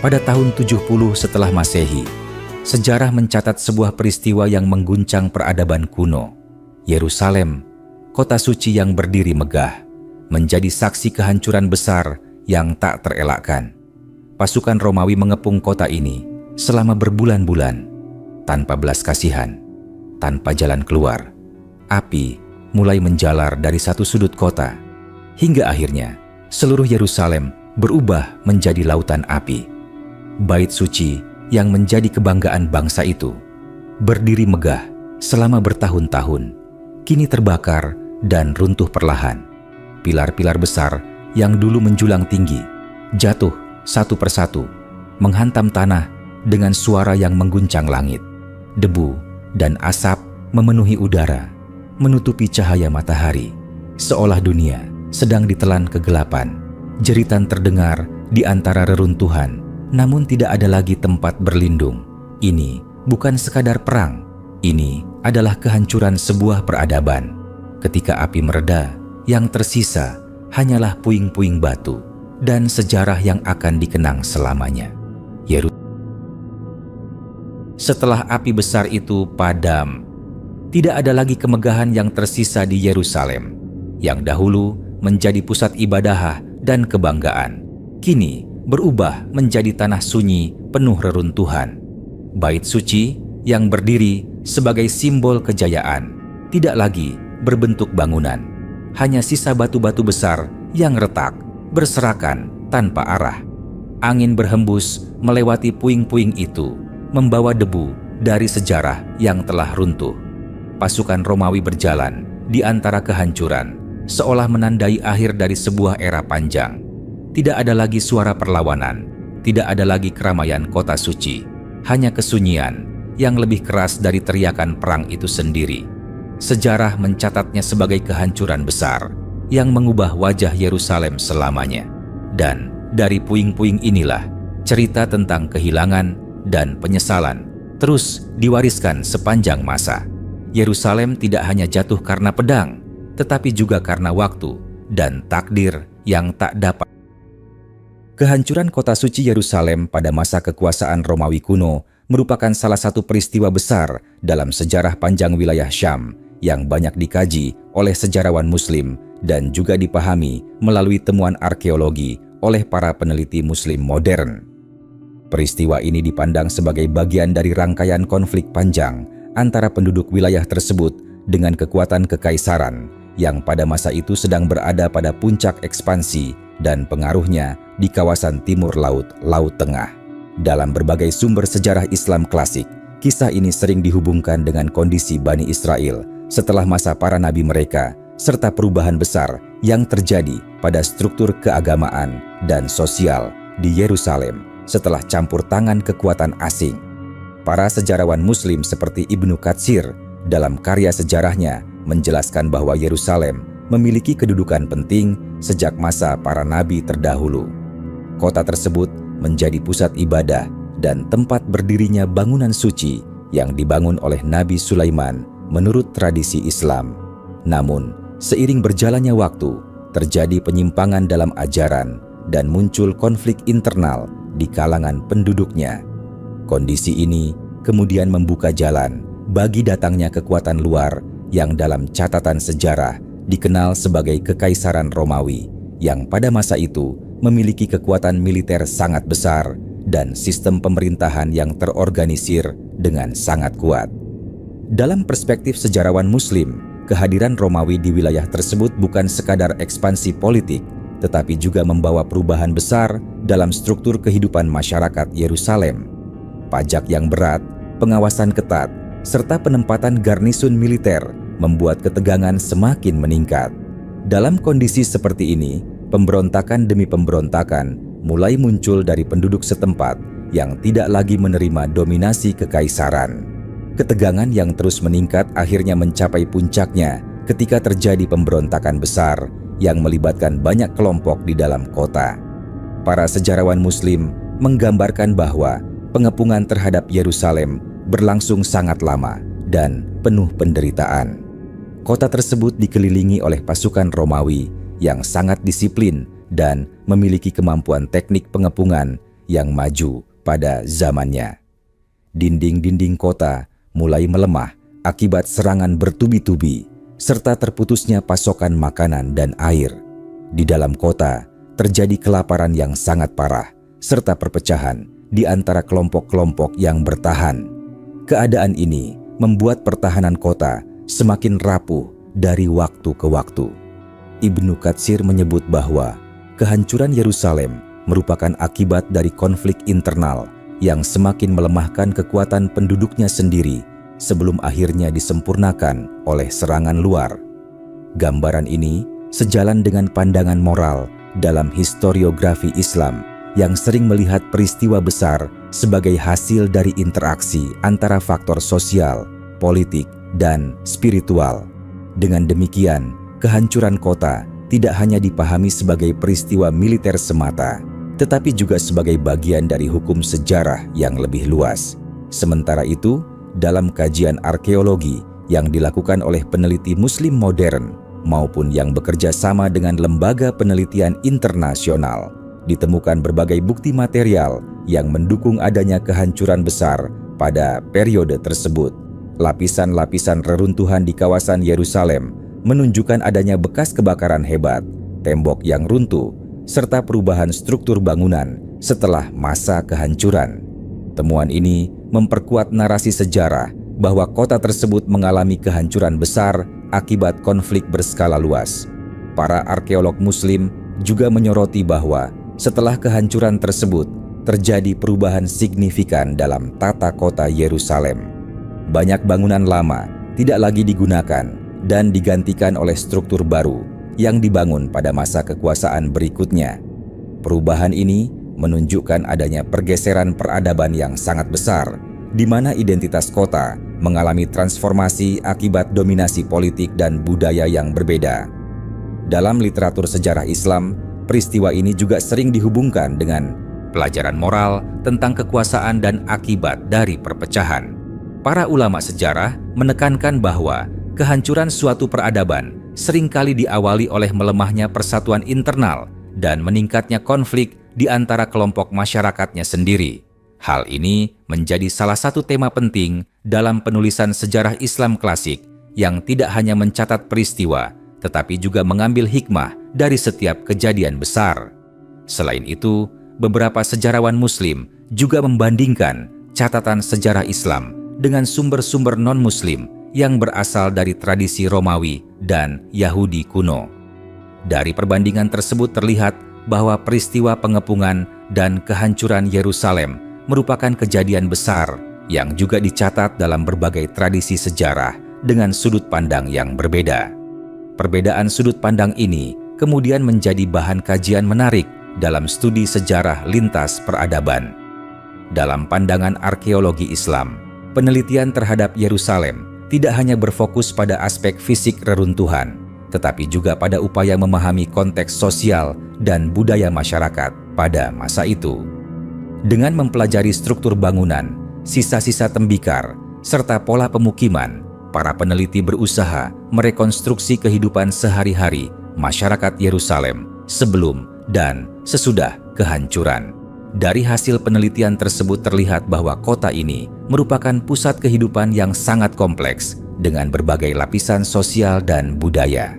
Pada tahun 70 setelah Masehi, sejarah mencatat sebuah peristiwa yang mengguncang peradaban kuno. Yerusalem, kota suci yang berdiri megah, menjadi saksi kehancuran besar yang tak terelakkan. Pasukan Romawi mengepung kota ini selama berbulan-bulan, tanpa belas kasihan, tanpa jalan keluar. Api mulai menjalar dari satu sudut kota, hingga akhirnya seluruh Yerusalem berubah menjadi lautan api. Bait suci yang menjadi kebanggaan bangsa itu, berdiri megah selama bertahun-tahun, kini terbakar dan runtuh perlahan. Pilar-pilar besar yang dulu menjulang tinggi, jatuh satu persatu, menghantam tanah dengan suara yang mengguncang langit. Debu dan asap memenuhi udara, menutupi cahaya matahari, seolah dunia sedang ditelan kegelapan. Jeritan terdengar di antara reruntuhan, namun tidak ada lagi tempat berlindung. Ini bukan sekadar perang, ini adalah kehancuran sebuah peradaban. Ketika api mereda, yang tersisa hanyalah puing-puing batu dan sejarah yang akan dikenang selamanya. Setelah api besar itu padam, tidak ada lagi kemegahan yang tersisa di Yerusalem, yang dahulu menjadi pusat ibadah dan kebanggaan. Kini berubah menjadi tanah sunyi penuh reruntuhan. Bait suci yang berdiri sebagai simbol kejayaan tidak lagi berbentuk bangunan, hanya sisa batu-batu besar yang retak, berserakan tanpa arah. Angin berhembus melewati puing-puing itu, membawa debu dari sejarah yang telah runtuh. Pasukan Romawi berjalan di antara kehancuran, seolah menandai akhir dari sebuah era panjang. Tidak ada lagi suara perlawanan, tidak ada lagi keramaian kota suci, hanya kesunyian yang lebih keras dari teriakan perang itu sendiri. Sejarah mencatatnya sebagai kehancuran besar yang mengubah wajah Yerusalem selamanya. Dan dari puing-puing inilah cerita tentang kehilangan dan penyesalan terus diwariskan sepanjang masa. Yerusalem tidak hanya jatuh karena pedang, tetapi juga karena waktu dan takdir yang tak dapat. Kehancuran kota suci Yerusalem pada masa kekuasaan Romawi kuno merupakan salah satu peristiwa besar dalam sejarah panjang wilayah Syam yang banyak dikaji oleh sejarawan Muslim dan juga dipahami melalui temuan arkeologi oleh para peneliti Muslim modern. Peristiwa ini dipandang sebagai bagian dari rangkaian konflik panjang antara penduduk wilayah tersebut dengan kekuatan kekaisaran yang pada masa itu sedang berada pada puncak ekspansi dan pengaruhnya di kawasan timur laut, Laut Tengah. Dalam berbagai sumber sejarah Islam klasik, kisah ini sering dihubungkan dengan kondisi Bani Israel setelah masa para nabi mereka, serta perubahan besar yang terjadi pada struktur keagamaan dan sosial di Yerusalem setelah campur tangan kekuatan asing. Para sejarawan Muslim seperti Ibnu Katsir dalam karya sejarahnya menjelaskan bahwa Yerusalem memiliki kedudukan penting sejak masa para nabi terdahulu. Kota tersebut menjadi pusat ibadah dan tempat berdirinya bangunan suci yang dibangun oleh Nabi Sulaiman menurut tradisi Islam. Namun, seiring berjalannya waktu, terjadi penyimpangan dalam ajaran dan muncul konflik internal di kalangan penduduknya. Kondisi ini kemudian membuka jalan bagi datangnya kekuatan luar yang dalam catatan sejarah dikenal sebagai Kekaisaran Romawi, yang pada masa itu memiliki kekuatan militer sangat besar dan sistem pemerintahan yang terorganisir dengan sangat kuat. Dalam perspektif sejarawan Muslim, kehadiran Romawi di wilayah tersebut bukan sekadar ekspansi politik, tetapi juga membawa perubahan besar dalam struktur kehidupan masyarakat Yerusalem. Pajak yang berat, pengawasan ketat, serta penempatan garnisun militer membuat ketegangan semakin meningkat. Dalam kondisi seperti ini, pemberontakan demi pemberontakan mulai muncul dari penduduk setempat yang tidak lagi menerima dominasi kekaisaran. Ketegangan yang terus meningkat akhirnya mencapai puncaknya ketika terjadi pemberontakan besar yang melibatkan banyak kelompok di dalam kota. Para sejarawan Muslim menggambarkan bahwa pengepungan terhadap Yerusalem berlangsung sangat lama dan penuh penderitaan. Kota tersebut dikelilingi oleh pasukan Romawi yang sangat disiplin dan memiliki kemampuan teknik pengepungan yang maju pada zamannya. Dinding-dinding kota mulai melemah akibat serangan bertubi-tubi, serta terputusnya pasokan makanan dan air. Di dalam kota, terjadi kelaparan yang sangat parah, serta perpecahan di antara kelompok-kelompok yang bertahan. Keadaan ini membuat pertahanan kota semakin rapuh dari waktu ke waktu. Ibnu Katsir menyebut bahwa kehancuran Yerusalem merupakan akibat dari konflik internal yang semakin melemahkan kekuatan penduduknya sendiri sebelum akhirnya disempurnakan oleh serangan luar. Gambaran ini sejalan dengan pandangan moral dalam historiografi Islam yang sering melihat peristiwa besar sebagai hasil dari interaksi antara faktor sosial, politik, dan spiritual. Dengan demikian, kehancuran kota tidak hanya dipahami sebagai peristiwa militer semata, tetapi juga sebagai bagian dari hukum sejarah yang lebih luas. Sementara itu, dalam kajian arkeologi yang dilakukan oleh peneliti Muslim modern maupun yang bekerja sama dengan lembaga penelitian internasional, ditemukan berbagai bukti material yang mendukung adanya kehancuran besar pada periode tersebut. Lapisan-lapisan reruntuhan di kawasan Yerusalem menunjukkan adanya bekas kebakaran hebat, tembok yang runtuh, serta perubahan struktur bangunan setelah masa kehancuran. Temuan ini memperkuat narasi sejarah bahwa kota tersebut mengalami kehancuran besar akibat konflik berskala luas. Para arkeolog Muslim juga menyoroti bahwa setelah kehancuran tersebut, terjadi perubahan signifikan dalam tata kota Yerusalem. Banyak bangunan lama tidak lagi digunakan dan digantikan oleh struktur baru yang dibangun pada masa kekuasaan berikutnya. Perubahan ini menunjukkan adanya pergeseran peradaban yang sangat besar, di mana identitas kota mengalami transformasi akibat dominasi politik dan budaya yang berbeda. Dalam literatur sejarah Islam, peristiwa ini juga sering dihubungkan dengan pelajaran moral tentang kekuasaan dan akibat dari perpecahan. Para ulama sejarah menekankan bahwa kehancuran suatu peradaban seringkali diawali oleh melemahnya persatuan internal dan meningkatnya konflik di antara kelompok masyarakatnya sendiri. Hal ini menjadi salah satu tema penting dalam penulisan sejarah Islam klasik yang tidak hanya mencatat peristiwa, tetapi juga mengambil hikmah dari setiap kejadian besar. Selain itu, beberapa sejarawan Muslim juga membandingkan catatan sejarah Islam dengan sumber-sumber non-Muslim yang berasal dari tradisi Romawi dan Yahudi kuno. Dari perbandingan tersebut terlihat bahwa peristiwa pengepungan dan kehancuran Yerusalem merupakan kejadian besar yang juga dicatat dalam berbagai tradisi sejarah dengan sudut pandang yang berbeda. Perbedaan sudut pandang ini kemudian menjadi bahan kajian menarik dalam studi sejarah lintas peradaban. Dalam pandangan arkeologi Islam, penelitian terhadap Yerusalem tidak hanya berfokus pada aspek fisik reruntuhan, tetapi juga pada upaya memahami konteks sosial dan budaya masyarakat pada masa itu. Dengan mempelajari struktur bangunan, sisa-sisa tembikar, serta pola pemukiman, para peneliti berusaha merekonstruksi kehidupan sehari-hari masyarakat Yerusalem sebelum dan sesudah kehancuran. Dari hasil penelitian tersebut terlihat bahwa kota ini merupakan pusat kehidupan yang sangat kompleks dengan berbagai lapisan sosial dan budaya.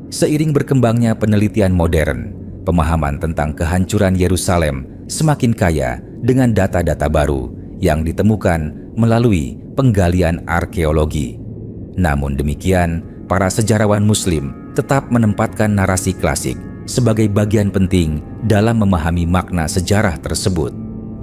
Seiring berkembangnya penelitian modern, pemahaman tentang kehancuran Yerusalem semakin kaya dengan data-data baru yang ditemukan melalui penggalian arkeologi. Namun demikian, para sejarawan Muslim tetap menempatkan narasi klasik sebagai bagian penting dalam memahami makna sejarah tersebut.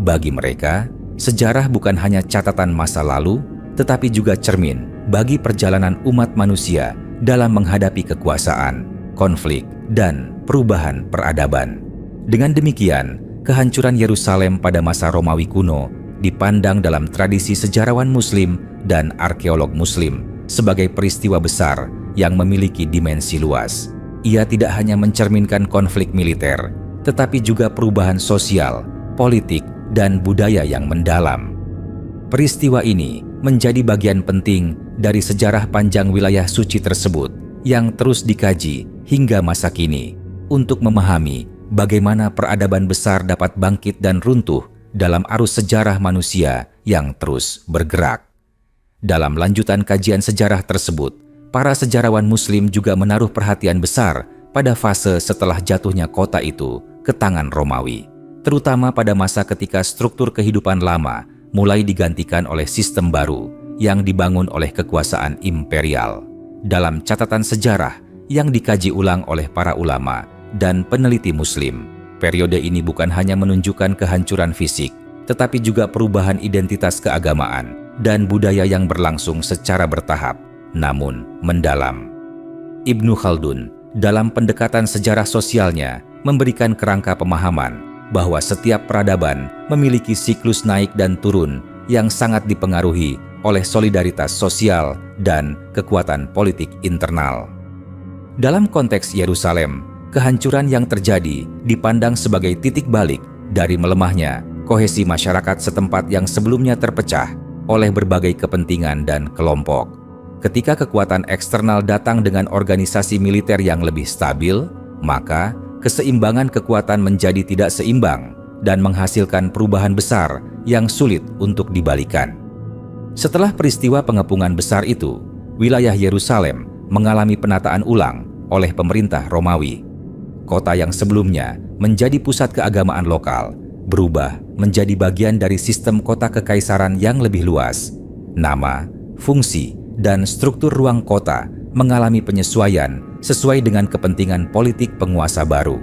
Bagi mereka, sejarah bukan hanya catatan masa lalu, tetapi juga cermin bagi perjalanan umat manusia dalam menghadapi kekuasaan, konflik, dan perubahan peradaban. Dengan demikian, kehancuran Yerusalem pada masa Romawi kuno dipandang dalam tradisi sejarawan Muslim dan arkeolog Muslim sebagai peristiwa besar yang memiliki dimensi luas. Ia tidak hanya mencerminkan konflik militer, tetapi juga perubahan sosial, politik, dan budaya yang mendalam. Peristiwa ini menjadi bagian penting dari sejarah panjang wilayah suci tersebut yang terus dikaji hingga masa kini untuk memahami bagaimana peradaban besar dapat bangkit dan runtuh dalam arus sejarah manusia yang terus bergerak. Dalam lanjutan kajian sejarah tersebut, para sejarawan Muslim juga menaruh perhatian besar pada fase setelah jatuhnya kota itu ke tangan Romawi, terutama pada masa ketika struktur kehidupan lama mulai digantikan oleh sistem baru yang dibangun oleh kekuasaan imperial. Dalam catatan sejarah yang dikaji ulang oleh para ulama dan peneliti Muslim, periode ini bukan hanya menunjukkan kehancuran fisik, tetapi juga perubahan identitas keagamaan dan budaya yang berlangsung secara bertahap, namun mendalam. Ibnu Khaldun, dalam pendekatan sejarah sosialnya, memberikan kerangka pemahaman bahwa setiap peradaban memiliki siklus naik dan turun yang sangat dipengaruhi oleh solidaritas sosial dan kekuatan politik internal. Dalam konteks Yerusalem, kehancuran yang terjadi dipandang sebagai titik balik dari melemahnya kohesi masyarakat setempat yang sebelumnya terpecah oleh berbagai kepentingan dan kelompok. Ketika kekuatan eksternal datang dengan organisasi militer yang lebih stabil, maka keseimbangan kekuatan menjadi tidak seimbang dan menghasilkan perubahan besar yang sulit untuk dibalikan. Setelah peristiwa pengepungan besar itu, wilayah Yerusalem mengalami penataan ulang oleh pemerintah Romawi. Kota yang sebelumnya menjadi pusat keagamaan lokal berubah menjadi bagian dari sistem kota kekaisaran yang lebih luas. Nama, fungsi, dan struktur ruang kota mengalami penyesuaian sesuai dengan kepentingan politik penguasa baru.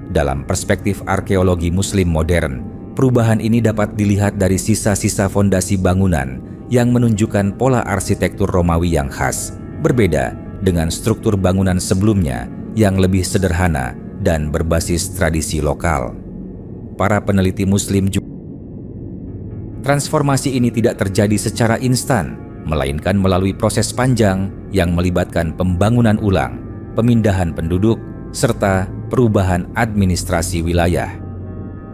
Dalam perspektif arkeologi Muslim modern, perubahan ini dapat dilihat dari sisa-sisa fondasi bangunan yang menunjukkan pola arsitektur Romawi yang khas, berbeda dengan struktur bangunan sebelumnya yang lebih sederhana dan berbasis tradisi lokal. Para peneliti Muslim juga transformasi ini tidak terjadi secara instan, melainkan melalui proses panjang yang melibatkan pembangunan ulang, pemindahan penduduk, serta perubahan administrasi wilayah.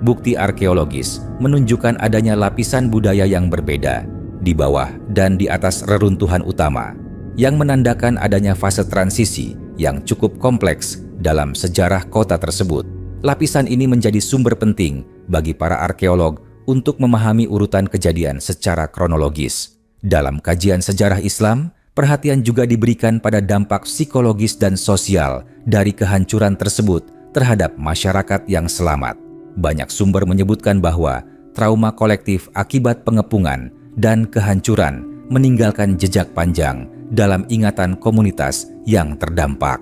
Bukti arkeologis menunjukkan adanya lapisan budaya yang berbeda di bawah dan di atas reruntuhan utama, yang menandakan adanya fase transisi yang cukup kompleks dalam sejarah kota tersebut. Lapisan ini menjadi sumber penting bagi para arkeolog untuk memahami urutan kejadian secara kronologis. Dalam kajian sejarah Islam, perhatian juga diberikan pada dampak psikologis dan sosial dari kehancuran tersebut terhadap masyarakat yang selamat. Banyak sumber menyebutkan bahwa trauma kolektif akibat pengepungan dan kehancuran meninggalkan jejak panjang dalam ingatan komunitas yang terdampak.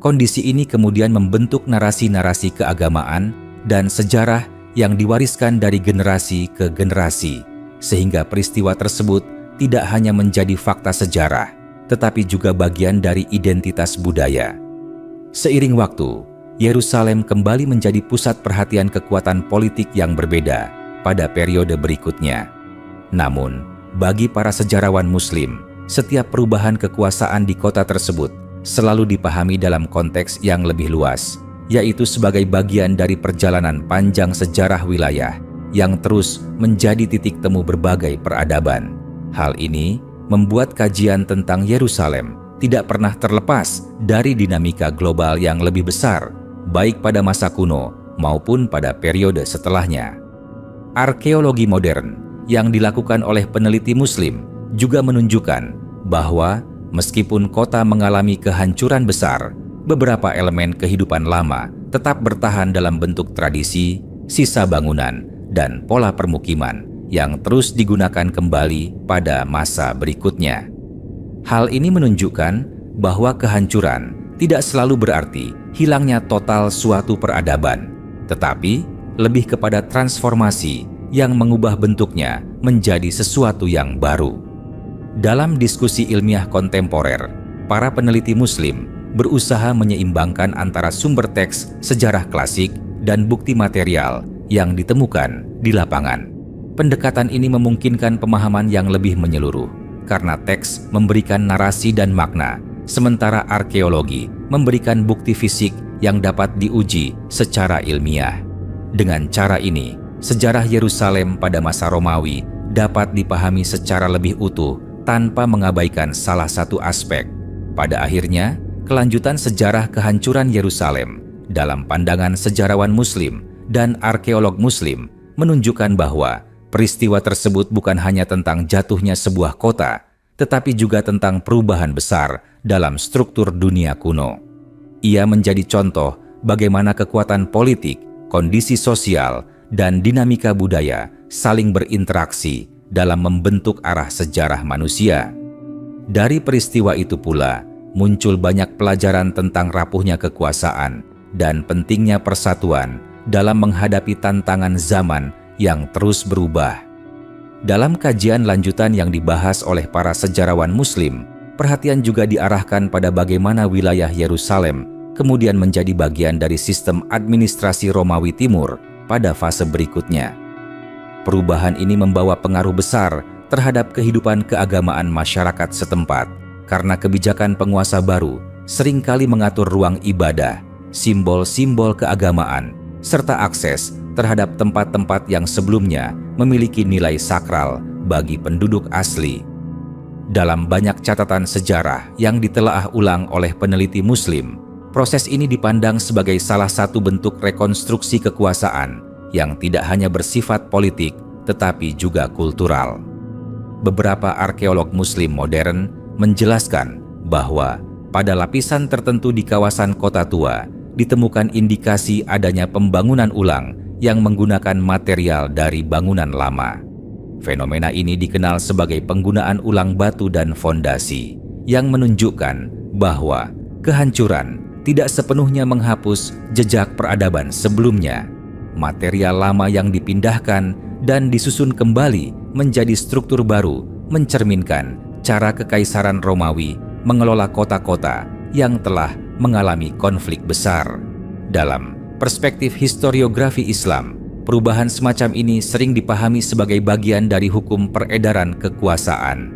Kondisi ini kemudian membentuk narasi-narasi keagamaan dan sejarah yang diwariskan dari generasi ke generasi, sehingga peristiwa tersebut tidak hanya menjadi fakta sejarah, tetapi juga bagian dari identitas budaya. Seiring waktu, Yerusalem kembali menjadi pusat perhatian kekuatan politik yang berbeda pada periode berikutnya. Namun, bagi para sejarawan Muslim, setiap perubahan kekuasaan di kota tersebut selalu dipahami dalam konteks yang lebih luas, yaitu sebagai bagian dari perjalanan panjang sejarah wilayah yang terus menjadi titik temu berbagai peradaban. Hal ini membuat kajian tentang Yerusalem tidak pernah terlepas dari dinamika global yang lebih besar, baik pada masa kuno maupun pada periode setelahnya. Arkeologi modern yang dilakukan oleh peneliti Muslim juga menunjukkan bahwa meskipun kota mengalami kehancuran besar, beberapa elemen kehidupan lama tetap bertahan dalam bentuk tradisi, sisa bangunan, dan pola permukiman yang terus digunakan kembali pada masa berikutnya. Hal ini menunjukkan bahwa kehancuran tidak selalu berarti hilangnya total suatu peradaban, tetapi lebih kepada transformasi yang mengubah bentuknya menjadi sesuatu yang baru. Dalam diskusi ilmiah kontemporer, para peneliti Muslim berusaha menyeimbangkan antara sumber teks sejarah klasik dan bukti material yang ditemukan di lapangan. Pendekatan ini memungkinkan pemahaman yang lebih menyeluruh, karena teks memberikan narasi dan makna, sementara arkeologi memberikan bukti fisik yang dapat diuji secara ilmiah. Dengan cara ini, sejarah Yerusalem pada masa Romawi dapat dipahami secara lebih utuh tanpa mengabaikan salah satu aspek. Pada akhirnya, kelanjutan sejarah kehancuran Yerusalem Dalam pandangan sejarawan Muslim dan arkeolog Muslim menunjukkan bahwa peristiwa tersebut bukan hanya tentang jatuhnya sebuah kota, tetapi juga tentang perubahan besar dalam struktur dunia kuno. Ia menjadi contoh bagaimana kekuatan politik, kondisi sosial, dan dinamika budaya saling berinteraksi dalam membentuk arah sejarah manusia. Dari peristiwa itu pula, muncul banyak pelajaran tentang rapuhnya kekuasaan dan pentingnya persatuan dalam menghadapi tantangan zaman yang terus berubah. Dalam kajian lanjutan yang dibahas oleh para sejarawan Muslim, perhatian juga diarahkan pada bagaimana wilayah Yerusalem kemudian menjadi bagian dari sistem administrasi Romawi Timur pada fase berikutnya. Perubahan ini membawa pengaruh besar terhadap kehidupan keagamaan masyarakat setempat, karena kebijakan penguasa baru seringkali mengatur ruang ibadah, simbol-simbol keagamaan, serta akses terhadap tempat-tempat yang sebelumnya memiliki nilai sakral bagi penduduk asli. Dalam banyak catatan sejarah yang ditelaah ulang oleh peneliti Muslim, proses ini dipandang sebagai salah satu bentuk rekonstruksi kekuasaan yang tidak hanya bersifat politik tetapi juga kultural. Beberapa arkeolog Muslim modern menjelaskan bahwa pada lapisan tertentu di kawasan kota tua ditemukan indikasi adanya pembangunan ulang yang menggunakan material dari bangunan lama. Fenomena ini dikenal sebagai penggunaan ulang batu dan fondasi, yang menunjukkan bahwa kehancuran tidak sepenuhnya menghapus jejak peradaban sebelumnya. Material lama yang dipindahkan dan disusun kembali menjadi struktur baru mencerminkan cara kekaisaran Romawi mengelola kota-kota yang telah mengalami konflik besar. Dalam perspektif historiografi Islam, perubahan semacam ini sering dipahami sebagai bagian dari hukum peredaran kekuasaan.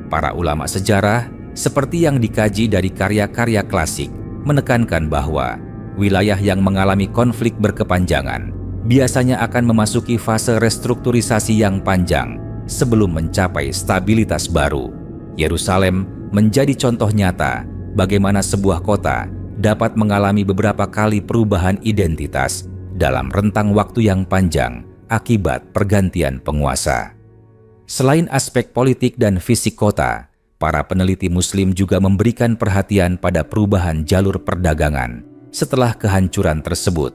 Para ulama sejarah, seperti yang dikaji dari karya-karya klasik, menekankan bahwa wilayah yang mengalami konflik berkepanjangan biasanya akan memasuki fase restrukturisasi yang panjang sebelum mencapai stabilitas baru. Yerusalem menjadi contoh nyata bagaimana sebuah kota dapat mengalami beberapa kali perubahan identitas dalam rentang waktu yang panjang akibat pergantian penguasa. Selain aspek politik dan fisik kota, para peneliti Muslim juga memberikan perhatian pada perubahan jalur perdagangan setelah kehancuran tersebut.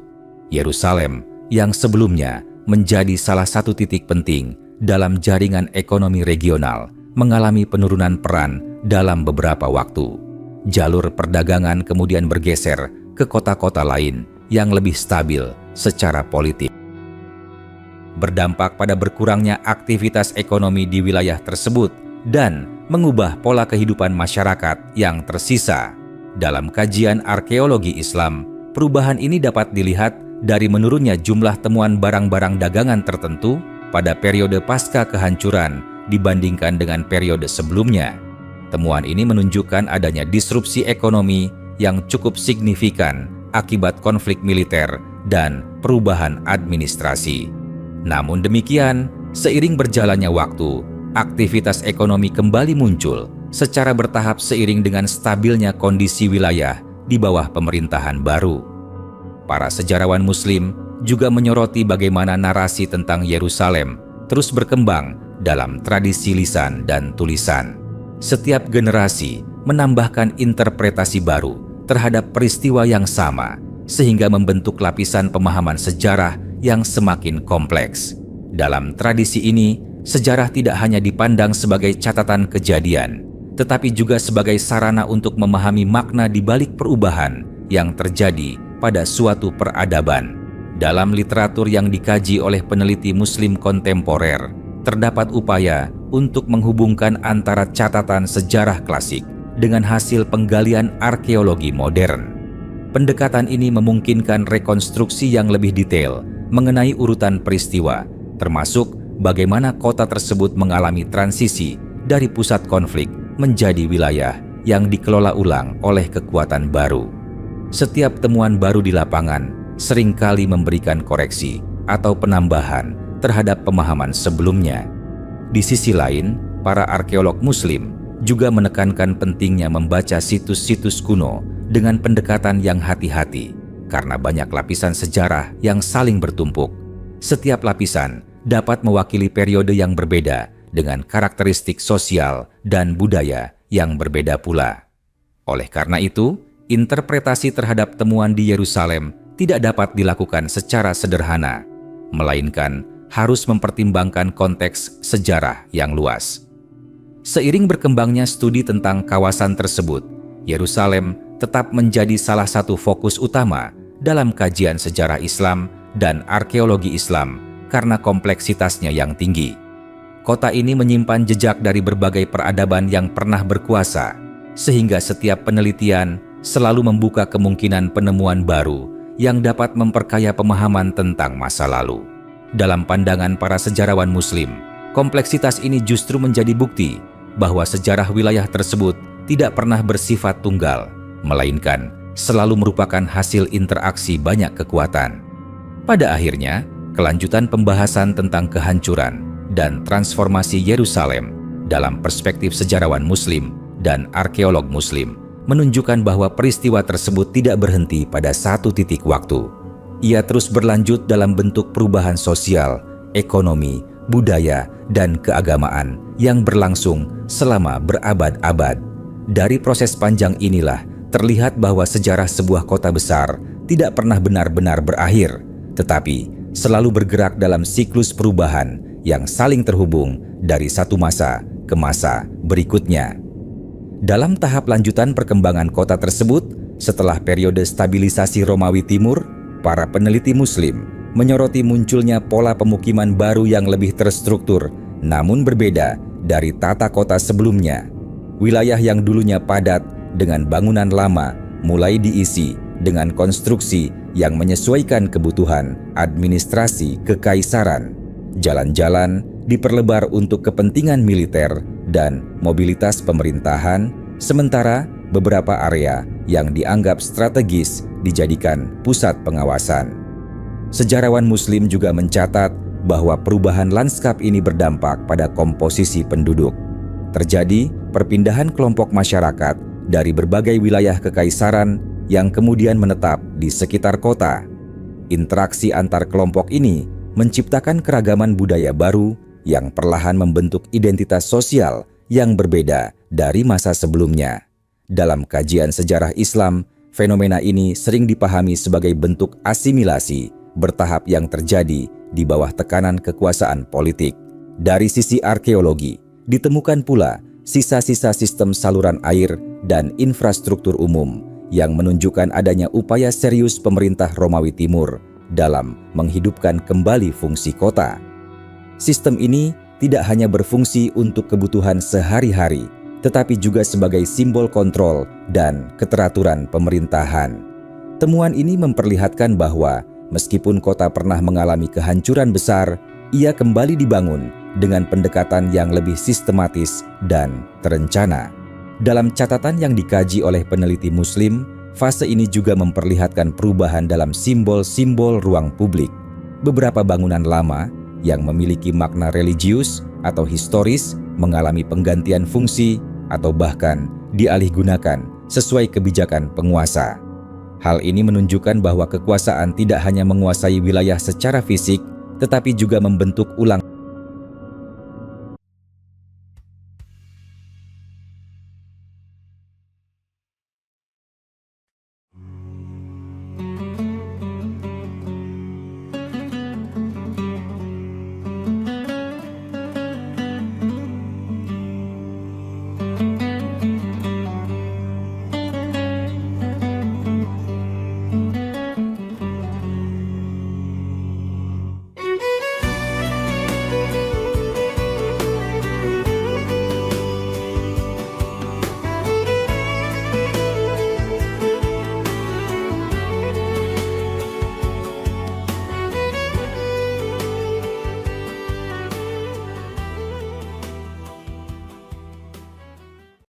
Yerusalem yang sebelumnya menjadi salah satu titik penting dalam jaringan ekonomi regional mengalami penurunan peran dalam beberapa waktu. Jalur perdagangan kemudian bergeser ke kota-kota lain yang lebih stabil secara politik. Berdampak pada berkurangnya aktivitas ekonomi di wilayah tersebut dan mengubah pola kehidupan masyarakat yang tersisa. Dalam kajian arkeologi Islam, perubahan ini dapat dilihat dari menurunnya jumlah temuan barang-barang dagangan tertentu pada periode pasca kehancuran dibandingkan dengan periode sebelumnya. Temuan ini menunjukkan adanya disrupsi ekonomi yang cukup signifikan akibat konflik militer dan perubahan administrasi. Namun demikian, seiring berjalannya waktu, aktivitas ekonomi kembali muncul secara bertahap seiring dengan stabilnya kondisi wilayah di bawah pemerintahan baru. Para sejarawan Muslim juga menyoroti bagaimana narasi tentang Yerusalem terus berkembang dalam tradisi lisan dan tulisan. Setiap generasi menambahkan interpretasi baru terhadap peristiwa yang sama, sehingga membentuk lapisan pemahaman sejarah yang semakin kompleks. Dalam tradisi ini, sejarah tidak hanya dipandang sebagai catatan kejadian, tetapi juga sebagai sarana untuk memahami makna di balik perubahan yang terjadi pada suatu peradaban. Dalam literatur yang dikaji oleh peneliti Muslim kontemporer, terdapat upaya untuk menghubungkan antara catatan sejarah klasik dengan hasil penggalian arkeologi modern. Pendekatan ini memungkinkan rekonstruksi yang lebih detail mengenai urutan peristiwa, termasuk bagaimana kota tersebut mengalami transisi dari pusat konflik menjadi wilayah yang dikelola ulang oleh kekuatan baru. Setiap temuan baru di lapangan seringkali memberikan koreksi atau penambahan terhadap pemahaman sebelumnya. Di sisi lain, para arkeolog Muslim juga menekankan pentingnya membaca situs-situs kuno dengan pendekatan yang hati-hati, karena banyak lapisan sejarah yang saling bertumpuk. Setiap lapisan dapat mewakili periode yang berbeda dengan karakteristik sosial dan budaya yang berbeda pula. Oleh karena itu, interpretasi terhadap temuan di Yerusalem tidak dapat dilakukan secara sederhana, melainkan harus mempertimbangkan konteks sejarah yang luas. Seiring berkembangnya studi tentang kawasan tersebut, Yerusalem tetap menjadi salah satu fokus utama dalam kajian sejarah Islam dan arkeologi Islam karena kompleksitasnya yang tinggi. Kota ini menyimpan jejak dari berbagai peradaban yang pernah berkuasa, sehingga setiap penelitian selalu membuka kemungkinan penemuan baru yang dapat memperkaya pemahaman tentang masa lalu. Dalam pandangan para sejarawan Muslim, kompleksitas ini justru menjadi bukti bahwa sejarah wilayah tersebut tidak pernah bersifat tunggal, melainkan selalu merupakan hasil interaksi banyak kekuatan. Pada akhirnya, kelanjutan pembahasan tentang kehancuran dan transformasi Yerusalem dalam perspektif sejarawan Muslim dan arkeolog Muslim menunjukkan bahwa peristiwa tersebut tidak berhenti pada satu titik waktu. Ia terus berlanjut dalam bentuk perubahan sosial, ekonomi, budaya, dan keagamaan yang berlangsung selama berabad-abad. Dari proses panjang inilah terlihat bahwa sejarah sebuah kota besar tidak pernah benar-benar berakhir, tetapi selalu bergerak dalam siklus perubahan yang saling terhubung dari satu masa ke masa berikutnya. Dalam tahap lanjutan perkembangan kota tersebut, setelah periode stabilisasi Romawi Timur, para peneliti Muslim menyoroti munculnya pola pemukiman baru yang lebih terstruktur, namun berbeda dari tata kota sebelumnya. Wilayah yang dulunya padat dengan bangunan lama mulai diisi dengan konstruksi yang menyesuaikan kebutuhan administrasi kekaisaran. Jalan-jalan diperlebar untuk kepentingan militer dan mobilitas pemerintahan, sementara beberapa area yang dianggap strategis dijadikan pusat pengawasan. Sejarawan Muslim juga mencatat bahwa perubahan lanskap ini berdampak pada komposisi penduduk. Terjadi perpindahan kelompok masyarakat dari berbagai wilayah kekaisaran yang kemudian menetap di sekitar kota. Interaksi antar kelompok ini menciptakan keragaman budaya baru yang perlahan membentuk identitas sosial yang berbeda dari masa sebelumnya. Dalam kajian sejarah Islam, fenomena ini sering dipahami sebagai bentuk asimilasi bertahap yang terjadi di bawah tekanan kekuasaan politik. Dari sisi arkeologi, ditemukan pula sisa-sisa sistem saluran air dan infrastruktur umum yang menunjukkan adanya upaya serius pemerintah Romawi Timur dalam menghidupkan kembali fungsi kota. Sistem ini tidak hanya berfungsi untuk kebutuhan sehari-hari, tetapi juga sebagai simbol kontrol dan keteraturan pemerintahan. Temuan ini memperlihatkan bahwa meskipun kota pernah mengalami kehancuran besar, ia kembali dibangun dengan pendekatan yang lebih sistematis dan terencana. Dalam catatan yang dikaji oleh peneliti Muslim, fase ini juga memperlihatkan perubahan dalam simbol-simbol ruang publik. Beberapa bangunan lama yang memiliki makna religius atau historis mengalami penggantian fungsi atau bahkan dialihgunakan sesuai kebijakan penguasa. Hal ini menunjukkan bahwa kekuasaan tidak hanya menguasai wilayah secara fisik, tetapi juga membentuk ulang